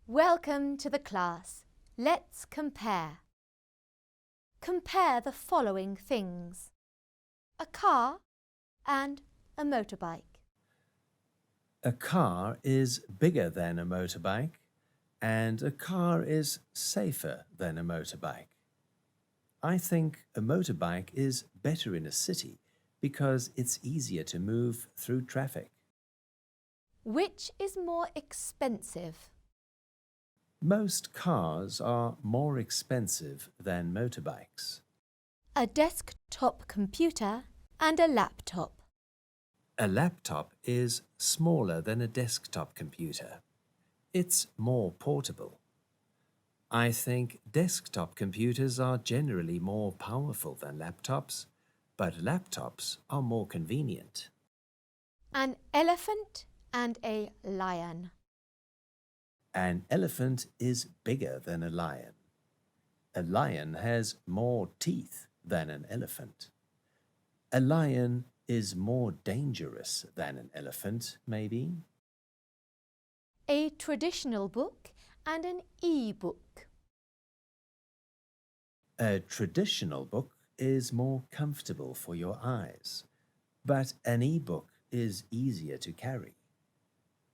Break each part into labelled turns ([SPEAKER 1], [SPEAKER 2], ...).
[SPEAKER 1] Welcome to the class. Let's compare. Compare the following things: a car and a motorbike.
[SPEAKER 2] A car is bigger than a motorbike, and a car is safer than a motorbike. I think a motorbike is better in a city because it's easier to move through traffic.
[SPEAKER 1] Which is more expensive?
[SPEAKER 2] Most cars are more expensive than motorbikes.
[SPEAKER 1] A desktop computer and a laptop.
[SPEAKER 2] A laptop is smaller than a desktop computer. It's more portable. I think desktop computers are generally more powerful than laptops, but laptops are more convenient.
[SPEAKER 1] An elephant and a lion.
[SPEAKER 2] An elephant is bigger than a lion. A lion has more teeth than an elephant. A lion is more dangerous than an elephant, maybe.
[SPEAKER 1] A traditional book and an e-book.
[SPEAKER 2] A traditional book is more comfortable for your eyes, but an e-book is easier to carry.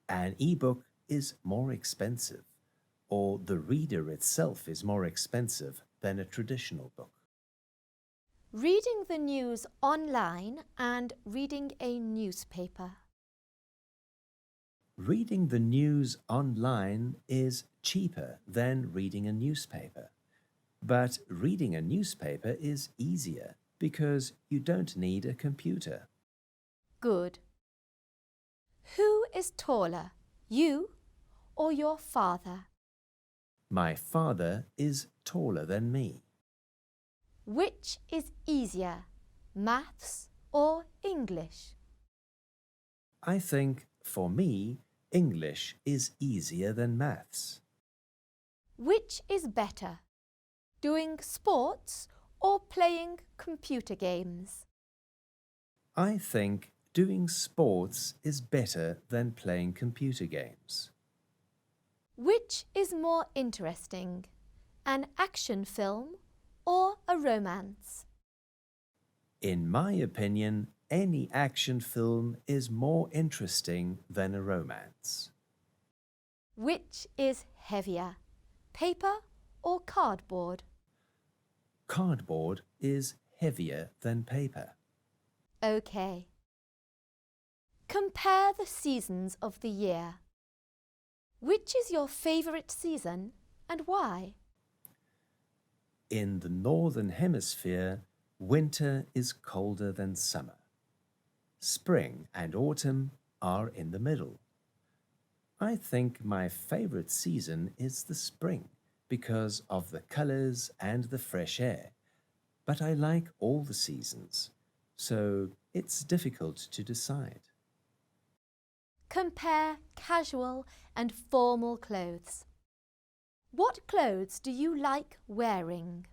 [SPEAKER 2] An e-book is more expensive, or the reader itself is more expensive than a traditional book.
[SPEAKER 1] Reading the news online and reading a newspaper.
[SPEAKER 2] Reading the news online is cheaper than reading a newspaper. But reading a newspaper is easier because you don't need a computer.
[SPEAKER 1] Good. Who is taller, you or your father?
[SPEAKER 2] My father is taller than me.
[SPEAKER 1] Which is easier, maths or English?
[SPEAKER 2] I think, for me, English is easier than maths.
[SPEAKER 1] Which is better, doing sports or playing computer games?
[SPEAKER 2] I think doing sports is better than playing computer games.
[SPEAKER 1] Which is more interesting, an action film or a romance?
[SPEAKER 2] In my opinion, any action film is more interesting than a romance.
[SPEAKER 1] Which is heavier, paper or cardboard?
[SPEAKER 2] Cardboard is heavier than paper.
[SPEAKER 1] OK. Compare the seasons of the year. Which is your favourite season and why?
[SPEAKER 2] In the Northern Hemisphere, winter is colder than summer. Spring and autumn are in the middle. I think my favorite season is the spring because of the colors and the fresh air. But I like all the seasons, so it's difficult to decide.
[SPEAKER 1] Compare casual and formal clothes. What clothes do you like wearing?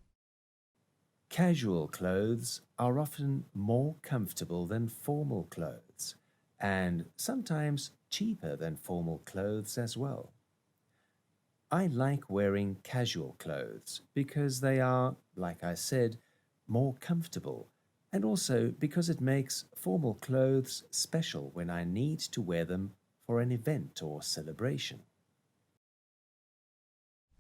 [SPEAKER 2] Casual clothes are often more comfortable than formal clothes, and sometimes cheaper than formal clothes as well. I like wearing casual clothes because they are, like I said, more comfortable, and also because it makes formal clothes special when I need to wear them for an event or celebration.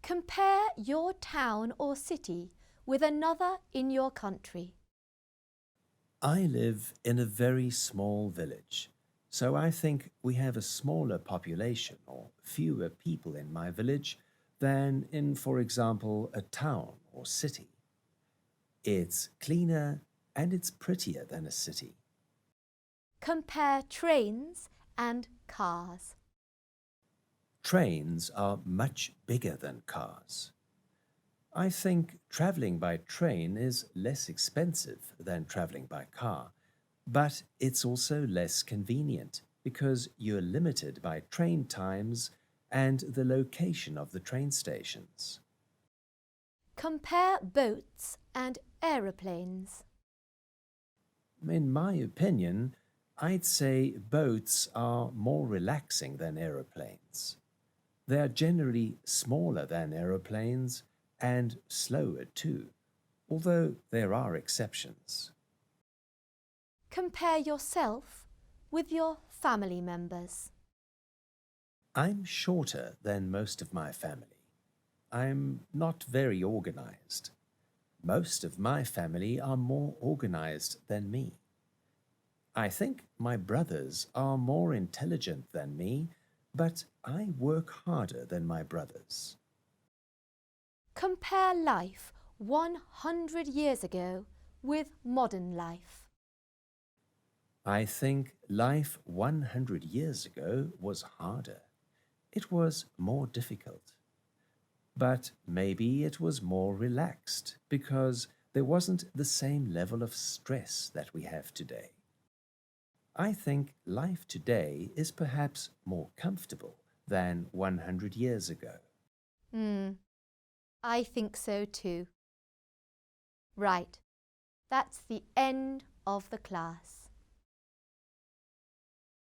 [SPEAKER 1] Compare your town or city with another in your country.
[SPEAKER 2] I live in a very small village, so I think we have a smaller population or fewer people in my village than in, for example, a town or city. It's cleaner and it's prettier than a city.
[SPEAKER 1] Compare trains and cars.
[SPEAKER 2] Trains are much bigger than cars. I think traveling by train is less expensive than traveling by car, but it's also less convenient because you're limited by train times and the location of the train stations.
[SPEAKER 1] Compare boats and aeroplanes.
[SPEAKER 2] In my opinion, I'd say boats are more relaxing than aeroplanes. They are generally smaller than aeroplanes and slower too, although there are exceptions.
[SPEAKER 1] Compare yourself with your family members.
[SPEAKER 2] I'm shorter than most of my family. I'm not very organized. Most of my family are more organized than me. I think my brothers are more intelligent than me, but I work harder than my brothers.
[SPEAKER 1] Compare life 100 years ago with modern life.
[SPEAKER 2] I think life 100 years ago was harder. It was more difficult. But maybe it was more relaxed because there wasn't the same level of stress that we have today. I think life today is perhaps more comfortable than 100 years ago.
[SPEAKER 1] I think so too. Right, that's the end of the class.